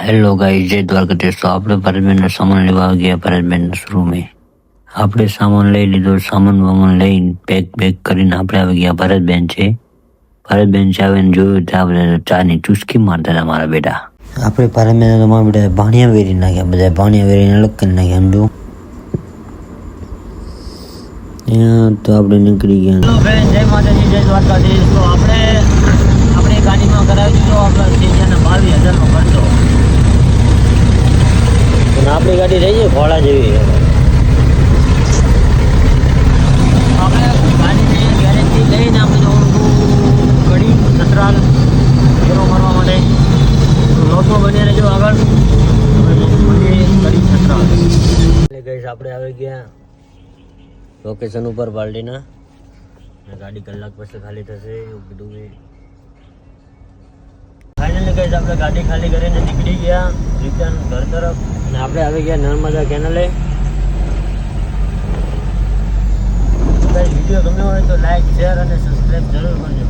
Hello guys, જય દ્વારકાધીશ. તો આપણે ભરતબેનનો સામાન લેવા ગયા ભરતબેનના શોરૂમે. આપણે સામાન લઈ લીધો, સામાન લઈને પેક કરીને આપણે આવી ગયા. ભરતબેન છે આવીને જોયું ત્યાં આપણે ચાની ચુસ્કી મારતા હતા મારા બેટા. આપણે ભરતબેન તો મારા બેટા ભાણિયા વેરી નાખ્યા, બધા ભાણિયા વેરીને અલગ કરી નાખ્યા. સમજો ત્યાં તો આપણે નીકળી ગયા. હેલો ફ્રેન્ડ, જય માતાજી, જય દ્વારકાધીશ. તો આપણે ગાડીમાં કરાવી દીધો આપણા સીઝન 22,000નો ખર્ચો. આપણી ગાડી રહી છે ઘોડા જેવી. આપણે ગાડીની ગેરેજથી લઈને આપણે જવાનું ઘડી સસરાલ ફેરો મારવા માટે. લોટો બની રહેજો આગળ. ઘડી સસરાલ એટલે ગઈશ આપણે આવી ગયા લોકેશન ઉપર બાલડીના. ગાડી કલાક પછી ખાલી થશે એવું કીધું. ફાઇનલી ગઈશ આપણે ગાડી ખાલી કરીને નીકળી ગયા રિટર્ન ઘર તરફ. અને આપણે આવી ગયા નર્મદા કેનાલે. વિડીયો ગમ્યો હોય તો લાઈક, શેર અને સબસ્ક્રાઈબ જરૂર કરજો.